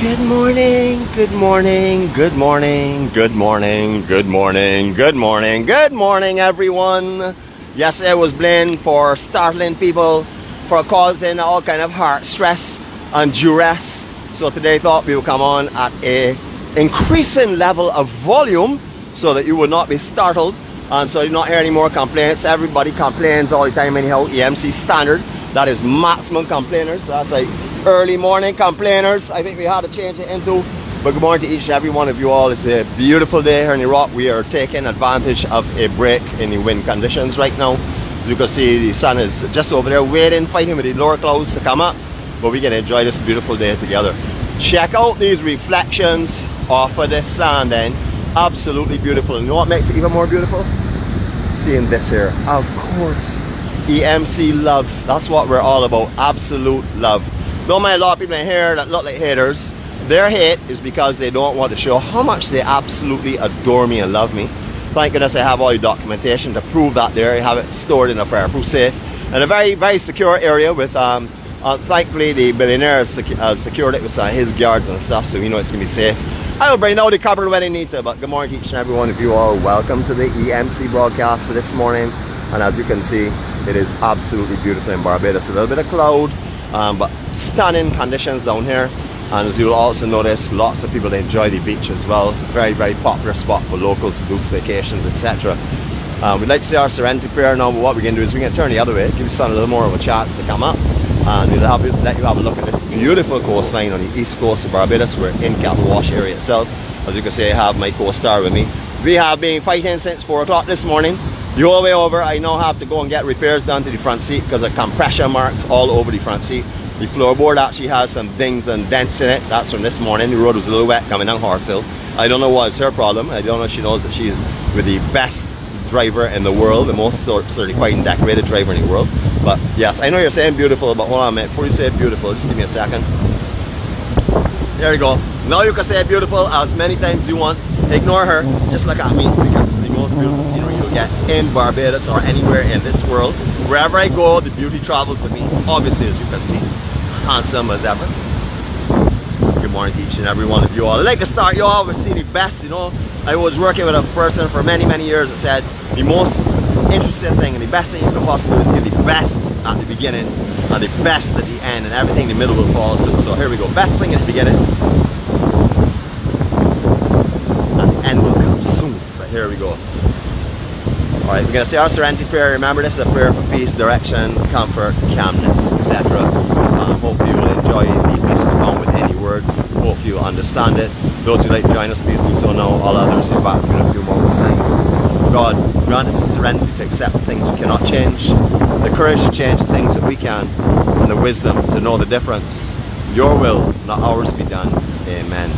Good morning, good morning, good morning, good morning, good morning, good morning, good morning, everyone. Yesterday was blamed for startling people, for causing all kind of heart stress and duress. So today I thought we would come on at a increasing level of volume so that you would not be startled and so you not hear any more complaints. Everybody complains all the time anyhow. EMC standard, that is maximum complainers. That's like early morning complainers. I think we had to change it into. But good morning to each and every one of you all. It's a beautiful day here in Iraq. We are taking advantage of a break in the wind conditions right now. You can see the sun is just over there waiting, fighting with the lower clouds to come up. But we can enjoy this beautiful day together. Check out these reflections off of this sand then. Absolutely beautiful. And you know what makes it even more beautiful? Seeing this here. Of course. EMC love. That's what we're all about. Absolute love. Don't mind a lot of people in here that look like haters. Their hate is because they don't want to show how much they absolutely adore me and love me. Thank goodness I have all the documentation to prove that there. I have it stored in a fireproof safe in a very, very secure area with thankfully the billionaire has secured it with his guards and stuff, so we know it's going to be safe. I will bring out the cupboard when I need to, but good morning to each and every one of you all. Welcome to the EMC broadcast for this morning. And as you can see, it is absolutely beautiful in Barbados. A little bit of cloud, but stunning conditions down here. And as you'll also notice, lots of people enjoy the beach as well. Very, very popular spot for locals to do staycations, etc. We'd like to see our Serenity prayer now, but what we're going to do is we're going to turn the other way, give the sun a little more of a chance to come up. And we'll let you have a look at this beautiful coastline on the east coast of Barbados. We're in Cattlewash area itself. As you can see, I have my co-star with me. We have been fighting since 4 o'clock this morning. The whole way over, I now have to go and get repairs done to the front seat because of compression marks all over the front seat. The floorboard actually has some dings and dents in it. That's from this morning. The road was a little wet coming down 𝗁𝗲. I don't know what's her problem. I don't know if she knows that she's with the best driver in the world, the most certified and decorated driver in the world. But yes, I know you're saying beautiful, but hold on a minute. Before you say beautiful, just give me a second. There you go. Now you can say beautiful as many times as you want. Ignore her. Just look at me because it's the most beautiful scenery you'll get in Barbados or anywhere in this world. Wherever I go, the beauty travels with me. Obviously, as you can see, handsome as ever. Good morning to each and every one of you all. I'd like to start you off with seeing the best. You know, I was working with a person for many, many years that said the most interesting thing and the best thing you can possibly do is give the best at the beginning and the best at the end, and everything in the middle will fall soon. So here we go. Best thing at the beginning and the end will come soon. But here we go. Alright, we're going to say our Serenity prayer. Remember, this is a prayer for peace, direction, comfort, calmness, etc. Hopefully you will enjoy the pieces found within the words. Hopefully you will understand it. Those who like to join us, please do so now. All others, you're back in a few moments' time. God, grant us the serenity to accept things we cannot change, the courage to change the things that we can, and the wisdom to know the difference. Your will, not ours, be done. Amen.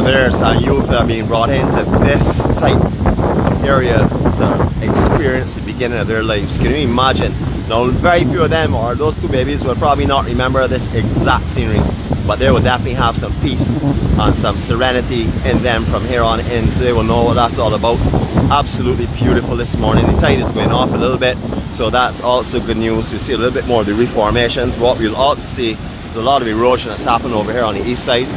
There's youth that are being brought into this type of area to experience the beginning of their lives. Can you imagine? Now, very few of them, or those two babies, will probably not remember this exact scenery, but they will definitely have some peace and some serenity in them from here on in, so they will know what that's all about. Absolutely beautiful this morning. The tide is going off a little bit, so that's also good news. You see a little bit more of the reformations. What we'll also see is a lot of erosion that's happened over here on the east side.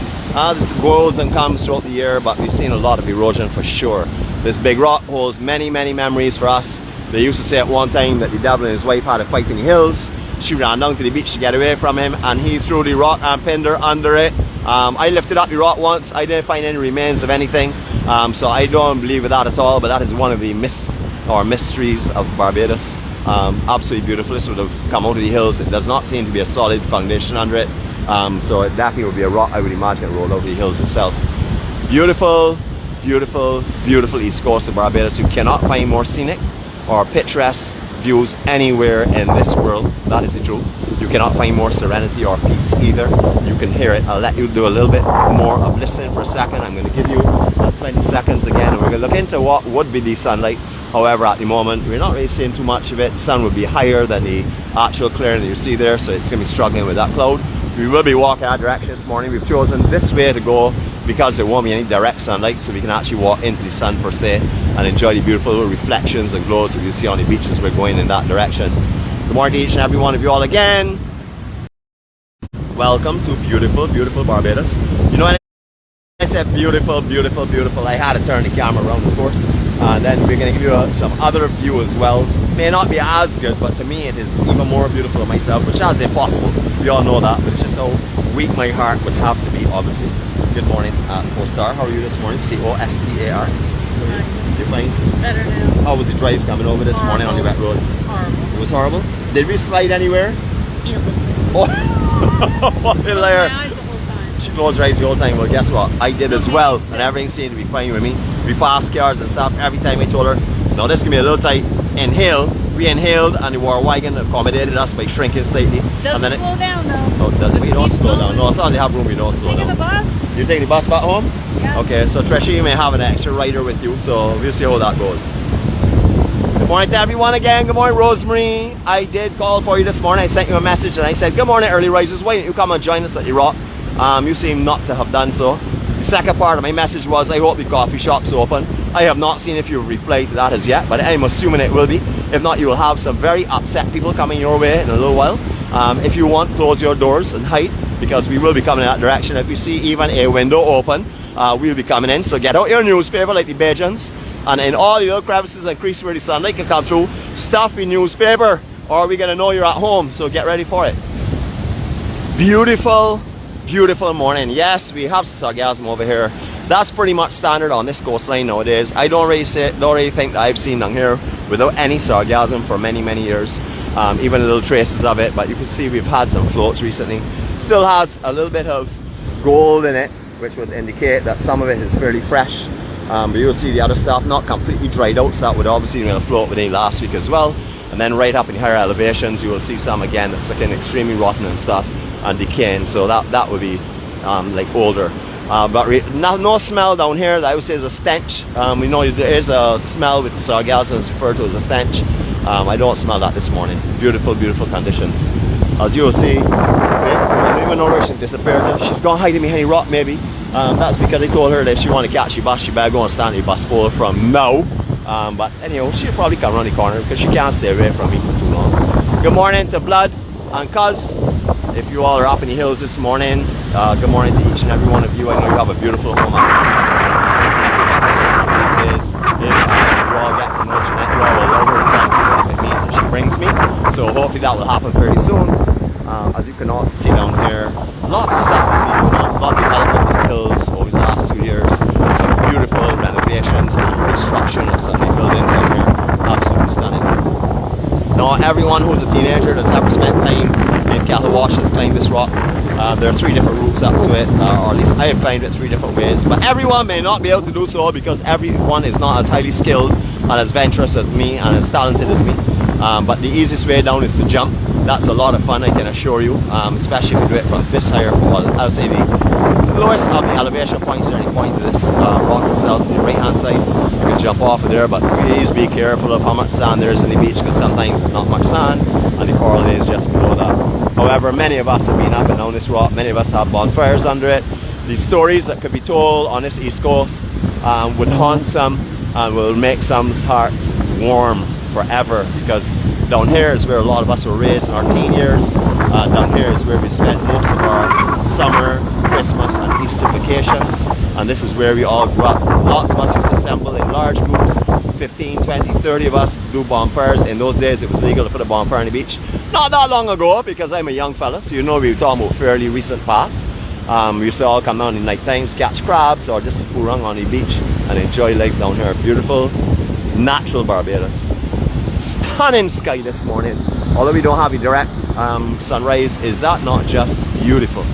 This goes and comes throughout the year, but we've seen a lot of erosion for sure. This big rock holds many, many memories for us. They used to say at one time that the devil and his wife had a fight in the hills. She ran down to the beach to get away from him, and he threw the rock and pinned her under it. I lifted up the rock once. I didn't find any remains of anything, so I don't believe in that at all, but that is one of the mysteries of Barbados. Absolutely beautiful. This would have come out of the hills. It does not seem to be a solid foundation under it, so it definitely would be a rock, I would imagine, it rolled out of the hills itself. Beautiful, beautiful, beautiful east coast of Barbados. You cannot find more scenic or picturesque views anywhere in this world. That is the truth. You cannot find more serenity or peace either. You can hear it. I'll let you do a little bit more of listening for a second. I'm going to give you 20 seconds again, and we're going to look into what would be the sunlight. However, at the moment, we're not really seeing too much of it. The sun would be higher than the actual clearing that you see there, so it's going to be struggling with that cloud. We will be walking that direction this morning. We've chosen this way to go because there won't be any direct sunlight, so we can actually walk into the sun per se and enjoy the beautiful reflections and glows that you see on the beaches. We're going in that direction. Good morning to each and every one of you all again. Welcome to beautiful, beautiful Barbados. You know, I said beautiful, beautiful, beautiful, I had to turn the camera around, of course. Then we're going to give you some other view as well. May not be as good, but to me it is even more beautiful than myself, which is impossible. We all know that, but it's just how weak my heart would have to be, obviously. Good morning, Co-Star. How are you this morning? C-O-S-T-A-R. You're fine? Better now. How was the drive coming over this morning on the wet road? Horrible. It was horrible? Did we slide anywhere? Yeah. Oh, what a layer. She closed her eyes the whole time. Well, guess what? I did as well, and everything seemed to be fine with me. We passed cars and stuff every time I told her, no, this can be a little tight. Inhale. We inhaled, and the 𝗲𝗏𝗃𝗃 accommodated us by shrinking slightly. Doesn't slow down though. No, it doesn't. We don't slow down. No, as long as you have room, we don't slow down. Taking the bus? You're taking the bus back home? Yeah. Okay, so 𝘃𝗵𝗃𝗃, you may have an extra rider with you, so we'll see how that goes. Good morning to everyone again. Good morning, Rosemary. I did call for you this morning. I sent you a message and I said, good morning, early risers. Why don't you come and join us at the rock? You seem not to have done so. The second part of my message was, I hope the coffee shop's open. I have not seen if you've replied to that as yet, but I'm assuming it will be. If not, you will have some very upset people coming your way in a little while. If you want, close your doors and hide, because we will be coming in that direction. If you see even a window open, we'll be coming in. So get out your newspaper like the Bajans, and in all the little crevices and creases where the sunlight can come through, stuff your newspaper, or we're going to know you're at home. So get ready for it. Beautiful, beautiful morning. Yes, we have sargassum over here. That's pretty much standard on this coastline nowadays. I don't really think that I've seen down here without any sargassum for many, many years. Even little traces of it, but you can see we've had some floats recently. Still has a little bit of gold in it, which would indicate that some of it is fairly fresh. But you'll see the other stuff not completely dried out, so that would obviously float within last week as well. And then right up in the higher elevations, you will see some again that's looking extremely rotten and stuff and decaying. So that would be like older. But no smell down here. That I would say is a stench. We know there is a smell with the sargassum, it's referred to as a stench. I don't smell that this morning. Beautiful, beautiful conditions. As you will see, I don't even know where she disappeared. She's gone hiding behind a rock maybe. That's because I told her that if she wanted to catch the bus, she better go and stand at the bus pole from now. But anyhow, she'll probably come around the corner because she can't stay away from me for too long. Good morning to Blood and Cuz. If you all are up in the hills this morning, good morning to each and every one of you. I know you have a beautiful home. These days, if you all get to know Jeanette, you all will love her and if it means that she brings me. So hopefully that will happen fairly soon. As you can also see down here, lots of stuff has been going on. A lot of development in the hills over the last 2 years. Some beautiful renovations and restructuring of some of the buildings down here. Absolutely stunning. Now, everyone who's a teenager that's ever spent time in Cattlewash has climbed this rock. There are 3 different routes up to it, or at least I have climbed it 3 different ways. But everyone may not be able to do so because everyone is not as highly skilled and as venturous as me and as talented as me. But the easiest way down is to jump. That's a lot of fun, I can assure you, especially if you do it from this higher, well, I'll say the lowest of the elevation points, or any point to this rock itself, on the right hand side. You can jump off of there, but please be careful of how much sand there is in the beach, because sometimes it's not much sand and the coral is just below that. However, many of us have been up and down this rock. Many of us have bonfires under it. The stories that could be told on this east coast would haunt some and will make some's hearts warm forever, because down here is where a lot of us were raised in our teen years. Down here is where we spent most of our summer, Christmas and Easter vacations. and this is where we all grew up. Lots of us used to assemble in large groups, 15, 20, 30 of us, do bonfires. In those days it was legal to put a bonfire on the beach. Not that long ago, because I'm a young fella, so you know we were talking about fairly recent past. We used to all come down in night times, catch crabs or just a fool run on the beach and enjoy life down here. Beautiful, natural Barbados. Stunning sky this morning. Although we don't have a direct sunrise, is that not just beautiful?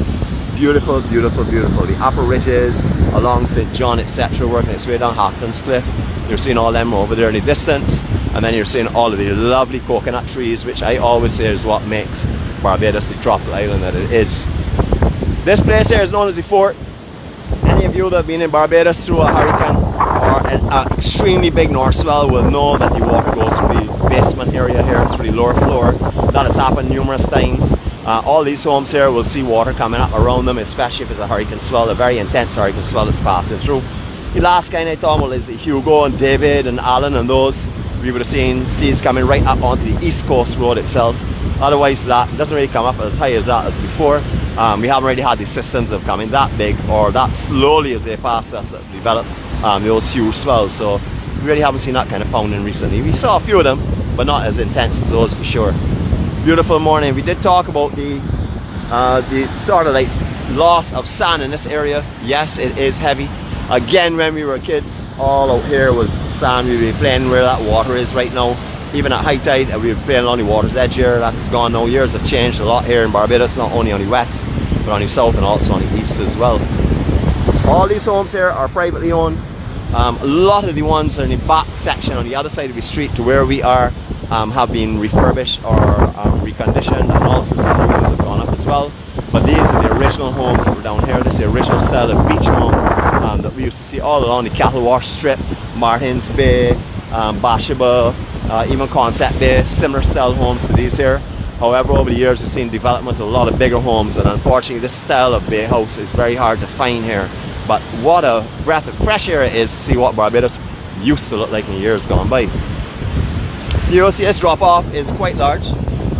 Beautiful, beautiful, beautiful. The upper ridges along St. John, etc., working its way down Hartland's Cliff. You're seeing all them over there in the distance, and then you're seeing all of the lovely coconut trees, which I always say is what makes Barbados the tropical island that it is. This place here is known as the Fort. Any of you that have been in Barbados through a hurricane or an extremely big north swell will know that the water goes through the basement area here, through the lower floor. That has happened numerous times. All these homes here will see water coming up around them, especially if it's a hurricane swell, a very intense hurricane swell that's passing through. The last kind I talked about is the 𝘃𝗀𝗀 and David and Alan and those. We would have seen seas coming right up onto the East Coast Road itself. Otherwise that doesn't really come up as high as that as before. We haven't really had these systems of coming that big or that slowly as they pass us that develop those huge swells. So we really haven't seen that kind of pounding recently. We saw a few of them, but not as intense as those for sure. Beautiful morning. We did talk about the sort of like loss of sand in this area. Yes, it is heavy. Again, when we were kids, all out here was sand. We'd be playing where that water is right now. Even at high tide, we were playing along the water's edge here. That's gone now. Years have changed a lot here in Barbados, not only on the west, but on the south and also on the east as well. All these homes here are privately owned. A lot of the ones are in the back section on the other side of the street to where we are have been refurbished or reconditioned, and also some new ones have gone up as well. But these are the original homes that were down here. This is the original style of beach home that we used to see all along the Cattlewash Strip, Martins Bay, 𝗵𝗽𝗆𝗄𝗏, even Concept Bay, similar style homes to these here. However, over the years we've seen development of a lot of bigger homes, and unfortunately this style of bay house is very hard to find here. But what a breath of fresh air it is to see what Barbados used to look like in years gone by. So you'll see this drop off is quite large.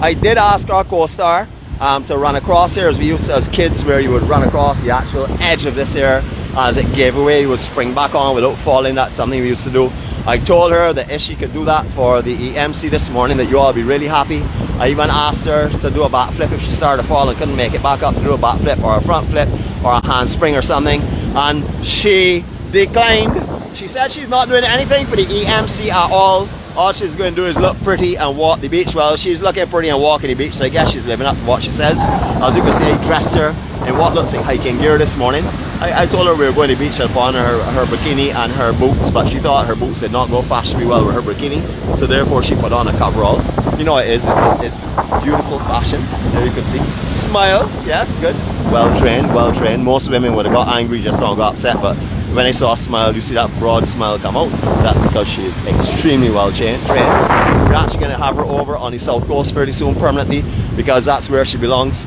I did ask our co-star to run across here as we used to as kids, where you would run across the actual edge of this here. As it gave away, you would spring back on without falling. That's something we used to do. I told her that if she could do that for the EMC this morning, that you all be really happy. I even asked her to do a backflip if she started to fall and couldn't make it back up, to do a backflip or a front flip or a handspring or something, and she declined. She said she's not doing anything for the EMC at all. All she's going to do is look pretty and walk the beach. Well, she's looking pretty and walking the beach, so I guess she's living up to what she says. As you can see, I dressed her in what looks like hiking gear this morning. I told her we were going to beach upon her bikini and her boots, but she thought her boots did not go fashionably well with her bikini, so therefore she put on a coverall. You know what it is, it's beautiful fashion. There you can see. Smile, yes, good. Well trained, well trained. Most women would have got angry, just don't got upset, but when I saw a smile, you see that broad smile come out. That's because she is extremely well trained. We're actually going to have her over on the south coast fairly soon, permanently, because that's where she belongs.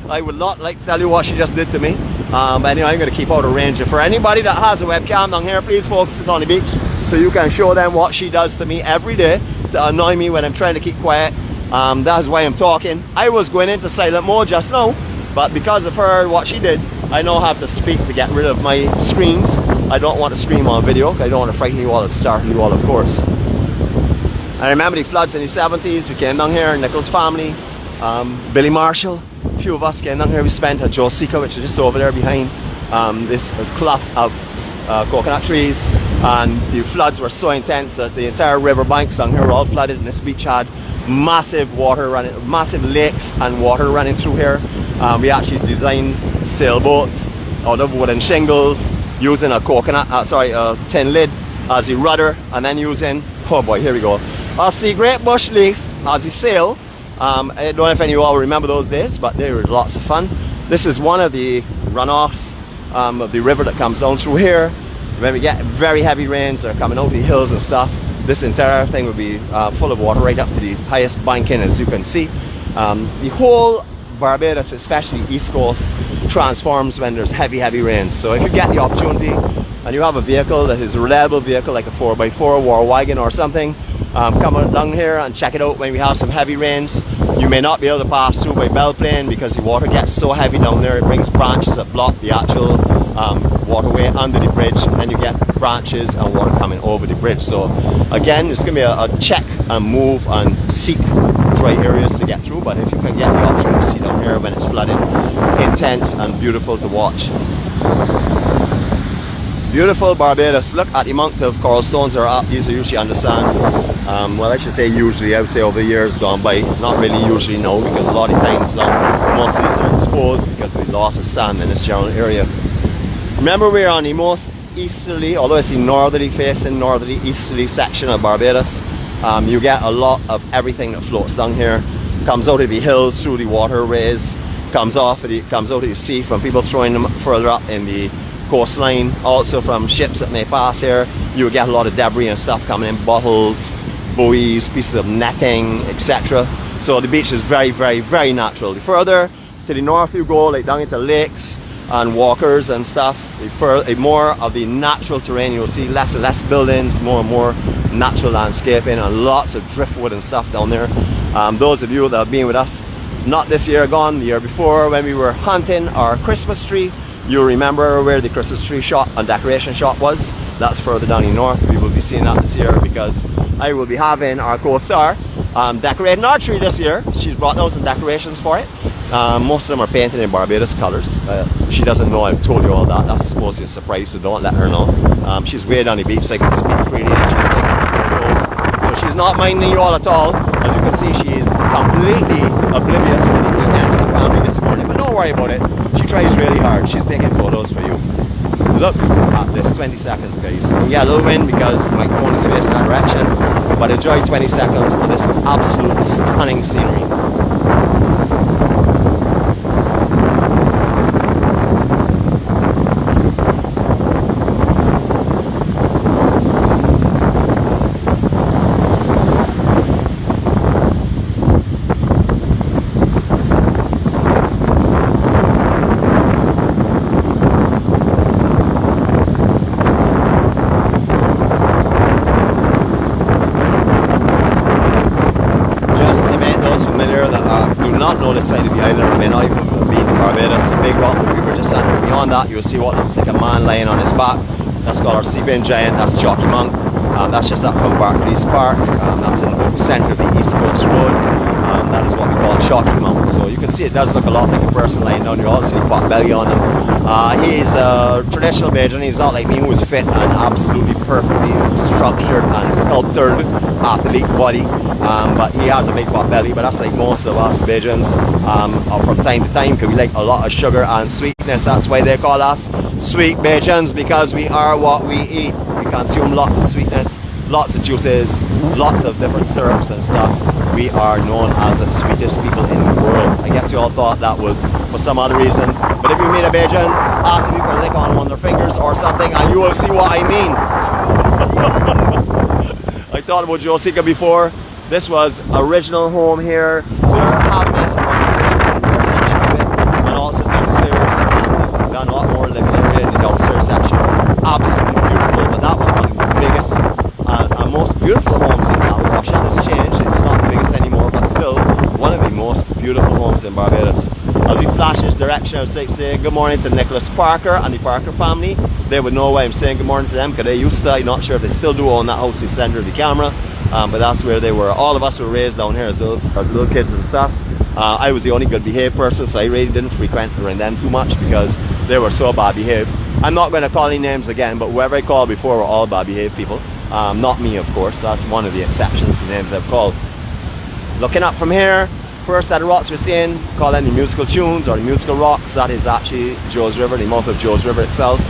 I would not like to tell you what she just did to me. But anyway, I'm going to keep out of range. For anybody that has a webcam down here, please focus it on the beach so you can show them what she does to me every day to annoy me when I'm trying to keep quiet. That's why I'm talking. I was going into silent mode just now, but because of her, what she did, I now have to speak to get rid of my screams. I don't want to scream on video. I don't want to frighten you all and startle you all, of course. I remember the floods in the 70s. We came down here, Nichols family, Billy Marshall, a few of us came down here. We spent at 𝗁𝗃𝗀𝗁, which is just over there behind this clump of coconut trees, and the floods were so intense that the entire river banks down here were all flooded, and this beach had massive water running, massive lakes and water running through here. We actually designed sailboats out of wooden shingles using a tin lid as the rudder, and then using, oh boy, here we go, a sea grape bush leaf as the sail. I don't know if any of you all remember those days, but they were lots of fun. This is one of the runoffs of the river that comes down through here. When we get very heavy rains that are coming out the hills and stuff, this entire thing would be full of water right up to the highest banking, as you can see. The whole Barbados, especially East Coast, transforms when there's heavy rains. So if you get the opportunity and you have a vehicle that is a reliable vehicle like a 4x4 war wagon or something, come down here and check it out when we have some heavy rains. You may not be able to pass through by Belle Plaine because the water gets so heavy down there. It brings branches that block the actual waterway under the bridge, and then you get branches and water coming over the bridge. So again, it's going to be a check and move and seek dry areas to get through, but if you can get the option to see down here when it's flooding, intense and beautiful to watch. Beautiful Barbados. Look at the amount of coral stones that are up. These are usually under sand. Well, I should say usually, I would say over the years gone by, not really usually no, because a lot of times now most of these are exposed because of the loss of sand in this general area. Remember, we're on the most easterly, although it's the northerly facing, northerly easterly section of Barbados. You get a lot of everything that floats down here. Comes out of the hills through the waterways, comes out of the sea from people throwing them further up in the coastline, also from ships that may pass here. You get a lot of debris and stuff coming in, bottles, buoys, pieces of netting, etc. So the beach is very, very, very natural. The further to the north you go, like down into lakes and walkers and stuff, the more of the natural terrain you'll see, less and less buildings, more and more natural landscaping, and lots of driftwood and stuff down there. Those of you that have been with us, not this year gone, the year before, when we were hunting our Christmas tree, you remember where the Christmas tree shop and decoration shop was. That's further down in north. We will be seeing that this year because I will be having our co-star decorating our tree this year. She's brought out some decorations for it. Most of them are painted in Barbados colors. She doesn't know I've told you all that. That's supposed to be a surprise, so don't let her know. She's way down the beach so I can speak freely, and she's taking photos. So she's not minding you all at all. As you can see, she is completely oblivious to the EMC family this morning, but don't worry about it. She tries really hard. She's taking photos for you. Look at this, 20 seconds guys. You get a little wind because my phone is facing that direction, but enjoy 20 seconds of this absolutely stunning scenery. This side of the island, I mean, I've been to Barbados, a big rock that we were just under. Beyond that, you'll see what looks like a man lying on his back. That's called our sleeping giant. That's 𝗃𝗵𝗃𝗲𝗃. That's just up from Barclays Park. That's in the centre of the East Coast Road. That is what we call 𝗃𝗵𝗃𝗃. So you can see it does look a lot like a person lying down. You also see 𝗃𝗏𝗃𝗃 on him. He's a traditional Bajan. He's not like me, who's fit and absolutely perfectly structured and sculpted athlete body. But he has a big 𝗃𝗏𝗃𝗃, but that's like most of us Bajans from time to time, because we like a lot of sugar and sweetness. That's why they call us sweet Bajans, because we are what we eat. We consume lots of sweetness, lots of juices, lots of different syrups and stuff. We are known as the sweetest people in the world. I guess you all thought that was for some other reason, but if you meet a Bajan, ask if you can lick on one of their fingers or something and you will see what I mean. I thought about 𝗃𝗃𝗃𝗃 before. This was original home here. There have been some traditional section of it, and also downstairs. We've done a lot more living area in the downstairs section. Absolutely beautiful, but that was one of the biggest and most beautiful homes in Cattlewash. That has changed. It's not the biggest anymore, but still one of the most beautiful homes in Barbados. I'll be flashing this direction. I'll say good morning to Nicholas Parker and the Parker family. They would know why I'm saying good morning to them, because they used to. I'm not sure if they still do own that house in the center of the camera. But that's where they were. All of us were raised down here as little kids and stuff. I was the only good behaved person, so I really didn't frequent around them too much because they were so bad behaved. I'm not going to call any names again, but whoever I called before were all bad behaved people. Not me, of course. That's one of the exceptions to names I've called. Looking up from here, first set of rocks we're seeing, call them the musical tunes or the musical rocks. That is actually Joes River, the mouth of Joes River itself.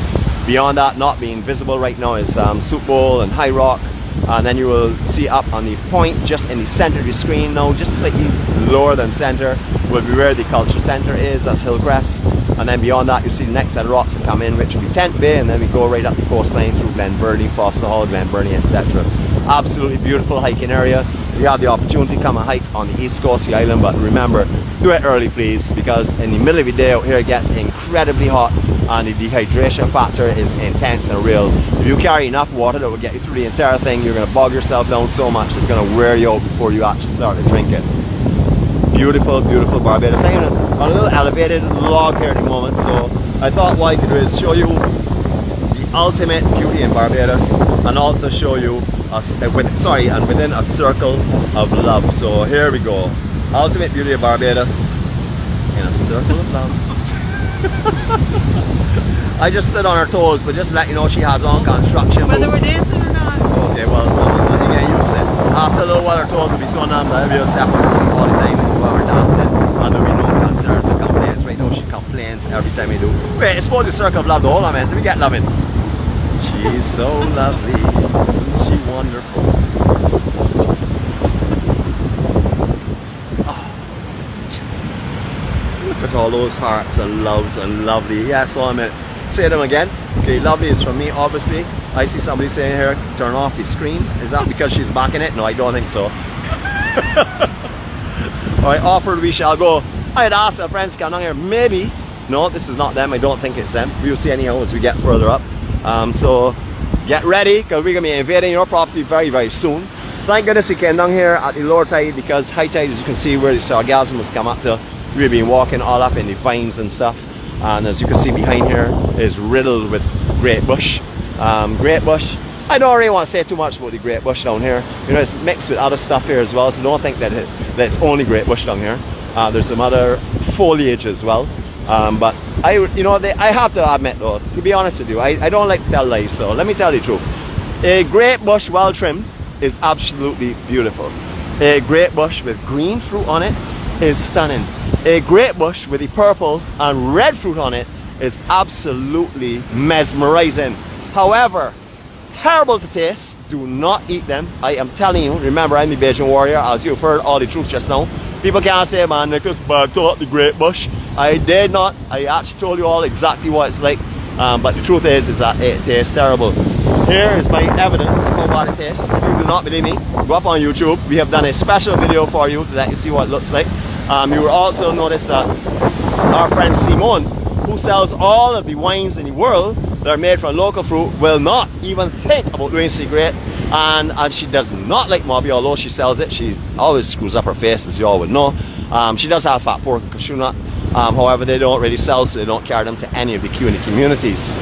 Beyond that, not being visible right now, is Soup Bowl and High Rock. And then you will see up on the point just in the center of the screen now, just slightly lower than center, will be where the culture center is. That's Hillcrest. And then beyond that you see the next set of rocks that come in, which will be 𝗃𝗵𝗃𝗃, and then we go right up the coastline through 𝗃𝗵𝗃𝗃, Foster Hall, 𝗃𝗵𝗃𝗃𝗃, etc. Absolutely beautiful hiking area. If you have the opportunity to come and hike on the east coast of the island, but remember, do it early please, because in the middle of the day out here it gets incredibly hot and the dehydration factor is intense and real. If you carry enough water that will get you through the entire thing, you're going to bog yourself down so much it's going to wear you out before you actually start to drink it. beautiful, beautiful Barbados. I'm on a little elevated log here at the moment, so I thought what I could do is show you the ultimate beauty in Barbados and also show you and within a circle of love. So here we go. Ultimate beauty of Barbados in a circle of love. I just stood on her toes, but just to let you know she has on construction Whether boots. we're dancing or not. Okay, well, you get used to it. After a little while, her toes will be so numb that we'll step on her feet all the time while we're dancing, and there'll be no concerns or complaints. Right now, she complains every time we do. Wait, it's supposed to be a circle of love, though. Hold on, man. Let me get loving. She's so lovely. Isn't she wonderful? Look at all those hearts and loves and lovely. Yeah, so I meant say them again. Okay, lovely is from me, obviously. I see somebody saying here, turn off the screen. Is that because she's backing it? No, I don't think so. Alright, offered we shall go. I had asked our friends to come down here. Maybe. No, this is not them. I don't think it's them. We will see anyhow as we get further up. So get ready, because we're going to be invading your property very, very soon. Thank goodness we came down here at the lower tide, because high tide, as you can see, where the sargassum has come up to, we've been walking all up in the vines and stuff. And as you can see behind here is riddled with great bush. Great bush. I don't really want to say too much about the great bush down here. You know, it's mixed with other stuff here as well, so don't think that it's only great bush down here. There's some other foliage as well. But I have to admit though, to be honest with you, I don't like to tell lies, so let me tell you the truth. A great bush well trimmed is absolutely beautiful. A great bush with green fruit on it is stunning. A great bush with the purple and red fruit on it is absolutely mesmerizing. However, terrible to taste. Do not eat them. I am telling you. Remember, I'm the Bajan warrior, as you've heard all the truth just now. People can't say, man, Nicholas taught the great bush. I did not. I actually told you all exactly what it's like. But the truth is that it tastes terrible. Here is my evidence of how bad it tastes. If you do not believe me, go up on YouTube. We have done a special video for you to let you see what it looks like. You will also notice that our friend Simone, who sells all of the wines in the world that are made from local fruit, will not even think about doing secret. And she does not like 𝗵𝗶𝗃𝗀, although she sells it. She always screws up her face, as you all would know. She does have fat pork and cashew nut. However, they don't really sell, so they don't carry them to any of the CUNY communities.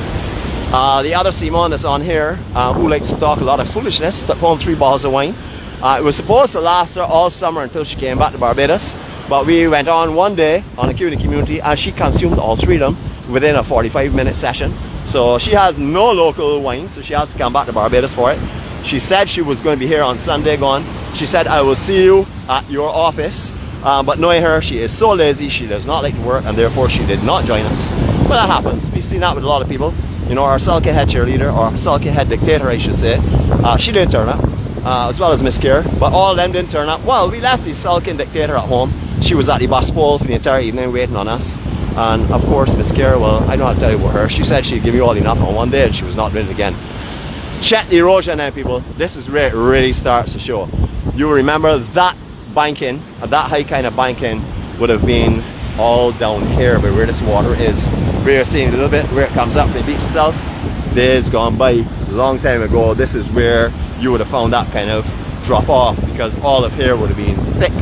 The other Simone that's on here, who likes to talk a lot of foolishness, took home 3 bottles of wine. It was supposed to last her all summer until she came back to Barbados. But we went on one day on a CUNY community and she consumed all 3 of them within a 45-minute session. So she has no local wine, so she has to come back to Barbados for it. She said she was going to be here on Sunday gone. She said, I will see you at your office. But knowing her, she is so lazy, she does not like to work, and therefore she did not join us. But that happens. We've seen that with a lot of people. You know, our 𝗀𝗃 head cheerleader, or 𝗀𝗃 head dictator, I should say, she didn't turn up, as well as 𝗃𝗃𝗃𝗃, but all of them didn't turn up. Well, we left the 𝗀𝗃 dictator at home. She was at the bus pole for the entire evening waiting on us. And of course, 𝗃𝗃𝗃𝗃, well, I don't have to tell you about her. She said she'd give you all enough on one day, and she was not doing it again. Check the erosion now, people. This is where it really starts to show. You remember that banking, that high kind of banking, would have been all down here, but where this water is. We're seeing a little bit where it comes up from the beach itself. Days gone by, a long time ago, this is where you would have found that kind of drop off, because all of here would have been thick,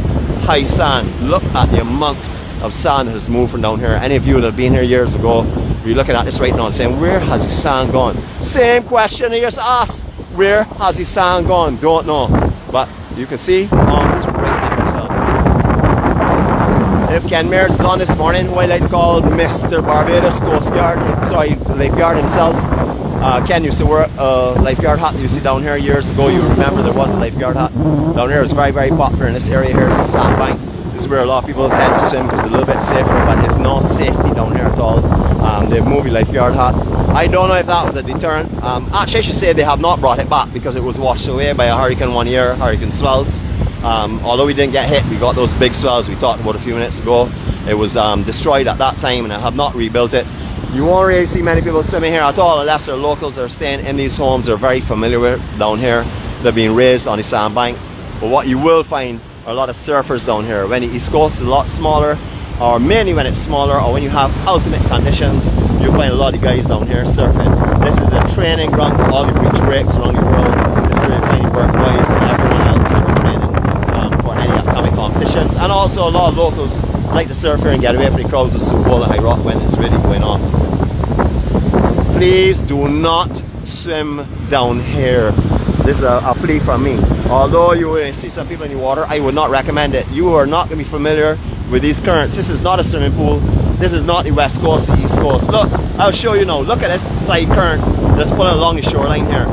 high sand. Look at the amount of sand that has moved from down here. Any of you that have been here years ago, you're looking at this right now and saying, where has the sand gone? Same question I just asked. Where has the sand gone? Don't know. But you can see almost right at yourself. If Ken Mears is on this morning, who I like to call Mr. Barbados Coast Guard, sorry, lifeguard himself. Ken used to wear a lifeguard hat you see down here years ago. You remember there was a lifeguard hat. Down here it was very, very popular in this area here. It's a sandbank. This is where a lot of people tend to swim because it's a little bit safer, but it's no safety down here at all. The movie lifeguard hat. I don't know if that was a deterrent. Actually, I should say they have not brought it back because it was washed away by a hurricane one year, hurricane swells. Although we didn't get hit, we got those big swells we talked about a few minutes ago. It was destroyed at that time, and I have not rebuilt it. You won't really see many people swimming here at all unless they're locals that are staying in these homes. They're very familiar with it down here. They're being raised on the sandbank. But what you will find are a lot of surfers down here. When the East Coast is a lot smaller, or mainly when it's smaller, or when you have ultimate conditions, you'll find a lot of guys down here surfing. This is a training ground for all the beach breaks around the world. This is where you find the work boys and everyone else that are training for any upcoming competition. sections, and also a lot of locals like to surf here and get away from the crowds of 𝗁𝗏 and high rock when it's really going off. Please do not swim down here. This is a plea from me. Although you will see some people in the water, I would not recommend it. You are not going to be familiar with these currents. This is not a swimming pool. This is not the west coast, the east coast. Look, I'll show you now. Look at this side current that's pulling along the shoreline here.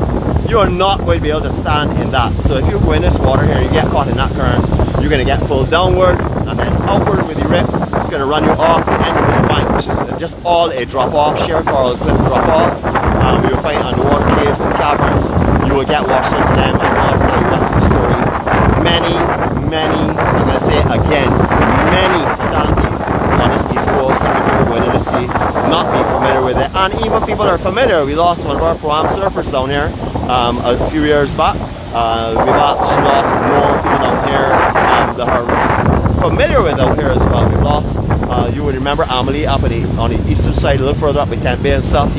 You are not going to be able to stand in that. So if you go in this water here, you get caught in that current, you're going to get pulled downward and then outward with the rip. It's going to run you off the end of this bank, which is just all a drop-off, sheer coral cliff drop-off. You will find underwater caves and caverns. You will get washed into them. I will tell you the rest of the story. Many, I'm going to say it again, many fatalities on this east coast. People going in the sea, not being familiar with it. And even people are familiar. We lost one of our pro-am surfers down here a few years back. We've actually lost more people down here that are familiar with out here as well. We've lost, you would remember Amelie up on the eastern side, a little further up with 𝗵𝗵𝗃𝗀 and stuff.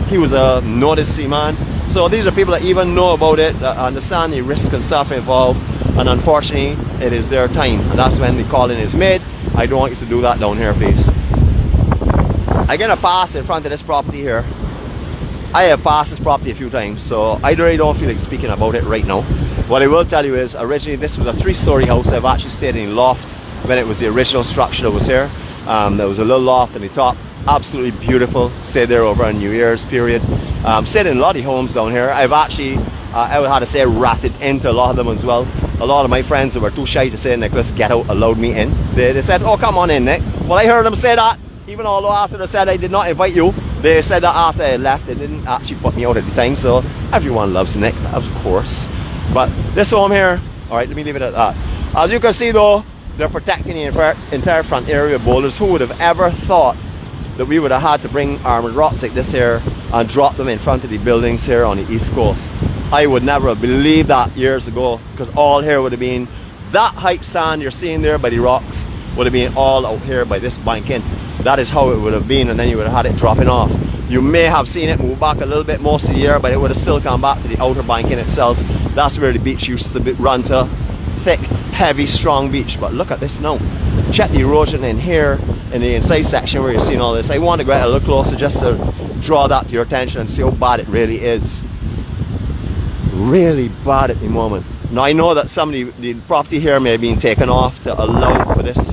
He was a noted seaman. So these are people that even know about it, that understand the risk and stuff involved, and unfortunately it is their time, and that's when the calling is made. I don't want you to do that down here, please. I'm gonna pass in front of this property here. I have passed this property a few times, so I really don't feel like speaking about it right now. What I will tell you is, originally this was a 3-story house. I've actually stayed in a loft when it was the original structure that was here. There was a little loft on the top, absolutely beautiful. Stayed there over a New Year's period. Stayed in a lot of homes down here. I've actually, I would have to say, ratted into a lot of them as well. A lot of my friends that were too shy to say 𝗃𝗏𝗃𝗃 get out allowed me in. They said, oh, come on in, Nick. Well, I heard them say that, even although after they said I did not invite you. They said that after I left. They didn't actually put me out at the time, so everyone loves Nick, of course. But this home here, alright, let me leave it at that. As you can see though, they're protecting the entire front area of boulders. Who would have ever thought that we would have had to bring armored rocks like this here and drop them in front of the buildings here on the east coast? I would never have believed that years ago, because all here would have been that height sand you're seeing there by the rocks would have been all out here by this banking. That is how it would have been, and then you would have had it dropping off. You may have seen it move back a little bit most of the year, but it would have still come back to the outer banking itself. That's where the beach used to run to. Thick, heavy, strong beach. But look at this now. Check the erosion in here in the inside section where you're seeing all this. I want to go a little closer just to draw that to your attention and see how bad it really is. Really bad at the moment. Now I know that some of the property here may have been taken off to allow for these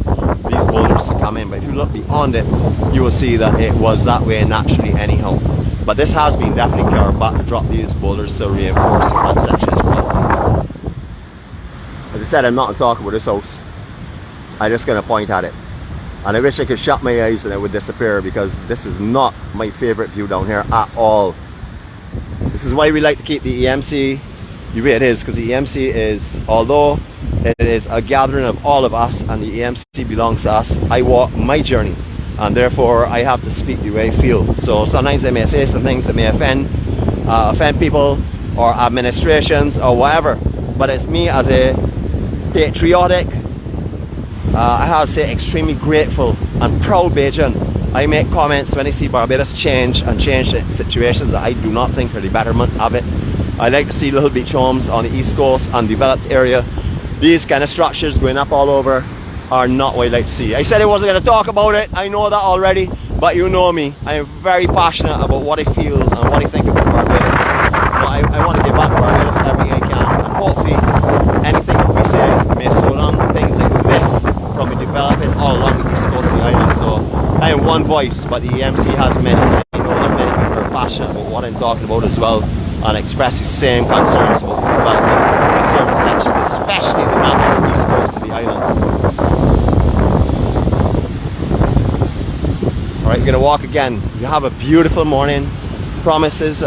boulders to come in, but if you look beyond it, you will see that it was that way naturally anyhow. But this has been definitely carried back to drop these boulders to reinforce the front section as well. As I said, I'm not going to talk about this house. I'm just going to point at it. And I wish I could shut my eyes and it would disappear, because this is not my favorite view down here at all. This is why we like to keep the EMC the way it is, because the EMC is, although it is a gathering of all of us and the EMC belongs to us, I walk my journey, and therefore I have to speak the way I feel. So sometimes I may say some things that may offend people or administrations or whatever, but it's me as a patriotic, I have to say extremely grateful and proud Bajan. I make comments when I see Barbados change situations that I do not think are the betterment of it. I like to see little beach homes on the east coast, undeveloped area. These kind of structures going up all over are not what I like to see. I said I wasn't going to talk about it, I know that already, but you know me. I am very passionate about what I feel and what I think about Barbados. So I want to give back to Barbados everything I can, and hopefully anything that we say may slow down things like this from developing all along the east coast of the island. So I am one voice, but the EMC has many, and many people are passionate about what I'm talking about as well, and express the same concerns about the development in certain sections, especially the natural east coast of the island. Alright, you're going to walk again. You have a beautiful morning. The promises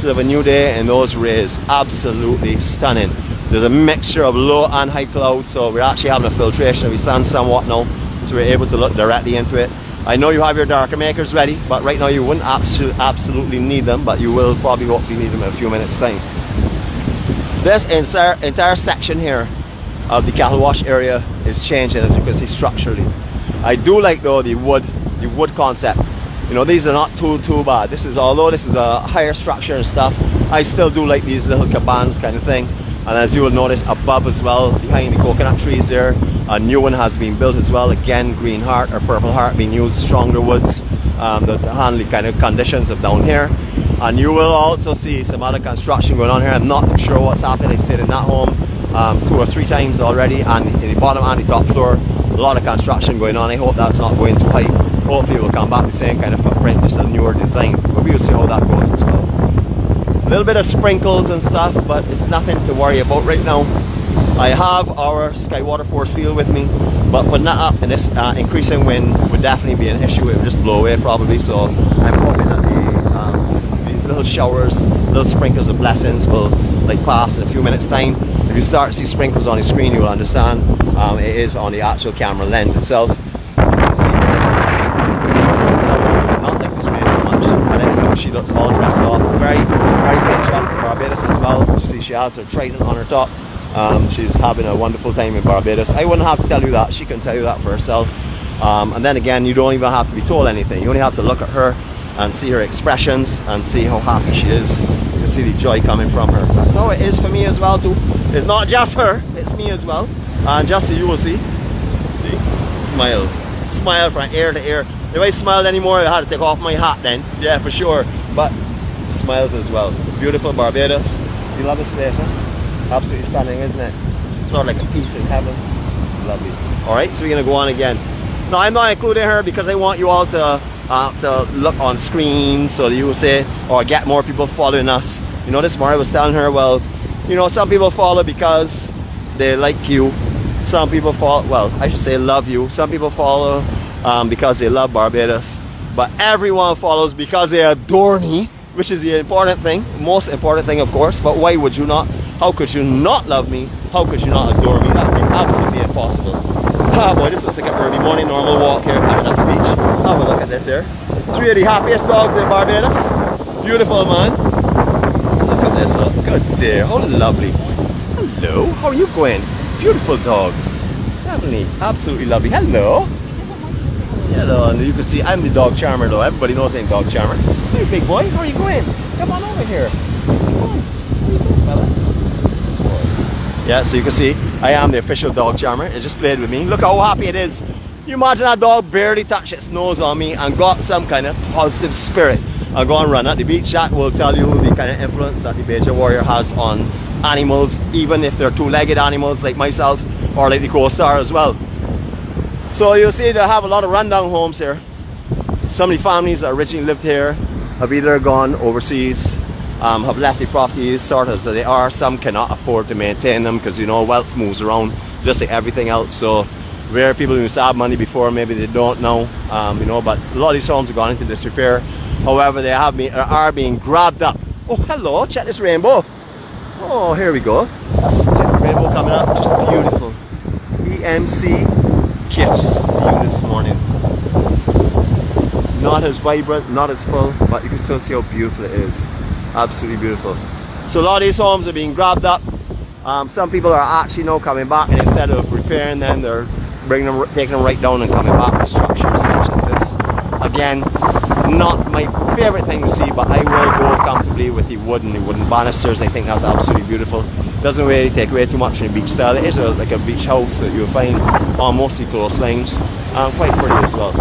of a new day in those rays, absolutely stunning. There's a mixture of low and high clouds, so we're actually having a filtration of the sun somewhat now, so we're able to look directly into it. I know you have your darker makers ready, but right now you wouldn't absolutely need them, but you will probably hopefully need them in a few minutes time. This entire section here of the Cattlewash area is changing, as you can see, structurally. I do like though the wood concept. You know, these are not too bad. Although this is a higher structure and stuff, I still do like these little cabans kind of thing. And as you will notice above as well, behind the coconut trees there, A new one has been built as well. Again, green heart or purple heart being used, stronger woods that handle the kind of conditions of down here. And you will also see some other construction going on here. I'm not too sure what's happening. I stayed in that home 2 or 3 times already, and in the bottom and the top floor, a lot of construction going on. I hope that's not going too high. Hopefully it will come back with the same kind of footprint, just a newer design. But we will see how that goes as well. A little bit of sprinkles and stuff, but it's nothing to worry about right now. I have our sky water force field with me, but putting that up in this increasing wind would definitely be an issue. It would just blow away probably. So I'm hoping that these little showers, little sprinkles of blessings will like pass in a few minutes time. If you start to see sprinkles on the screen, you will understand it is on the actual camera lens itself. You can see someone does not like this rain too much, but anyway, she looks all dressed off. Very, very picturesque in Barbados as well. You see she has her trident on her top. She's having a wonderful time in Barbados. I wouldn't have to tell you that. She can tell you that for herself. And then again, you don't even have to be told anything. You only have to look at her and see her expressions and see how happy she is. You can see the joy coming from her. That's how it is for me as well too. It's not just her, it's me as well. And just so you will see, smiles. Smile from ear to ear. If I smiled anymore, I had to take off my hat then. Yeah, for sure. But smiles as well. Beautiful Barbados. You love this place, huh? Absolutely stunning, isn't it? Sort of like a piece in heaven. Lovely. Alright, so we're going to go on again. Now, I'm not including her because I want you all to look on screen so that you will say, or get more people following us. You know, this morning I was telling her, well, you know, some people follow because they like you. Some people follow, well, I should say love you. Some people follow because they love Barbados. But everyone follows because they adore me, which is the important thing, most important thing, of course. But why would you not? How could you not love me? How could you not adore me? That would be absolutely impossible. Ah boy, this looks like an early morning normal walk here coming up the beach. Have a look at this here. 3 of the happiest dogs in Barbados. Beautiful, man. Look at this, look. Good day. How lovely. Hello, how are you going? Beautiful dogs. Lovely, absolutely lovely. Hello. Hello, and you can see I'm the dog charmer though. Everybody knows I'm dog charmer. Hey big boy, how are you going? Come on over here. Come on. How you doing, fella? Yeah, so you can see I am the official dog charmer. It just played with me. Look how happy it is. You imagine that dog barely touched its nose on me and got some kind of positive spirit. I'll go and run at the beach. That will tell you the kind of influence that the Beja warrior has on animals, even if they're two-legged animals like myself or like the co-star as well. So you'll see they have a lot of rundown homes here. Some of the families that originally lived here have either gone overseas, have left the properties sort of as they are. Some cannot afford to maintain them because, you know, wealth moves around just like everything else. So where people who used to have money before, maybe they don't know, you know, but a lot of these homes have gone into disrepair. However, they are being grabbed up. Oh, hello, check this rainbow. Oh, here we go. Check the rainbow coming up, just beautiful. EMC-Gatherings view this morning. Not as vibrant, not as full, but you can still see how beautiful it is. Absolutely beautiful. So a lot of these homes are being grabbed up. Some people are actually now coming back, and instead of repairing them, they're taking them right down and coming back with structures such as this. Again, not my favorite thing to see, but I will go comfortably with the wooden banisters. I think that's absolutely beautiful. Doesn't really take away too much from the beach style. It is like a beach house that you'll find on mostly coastlines. Quite pretty as well.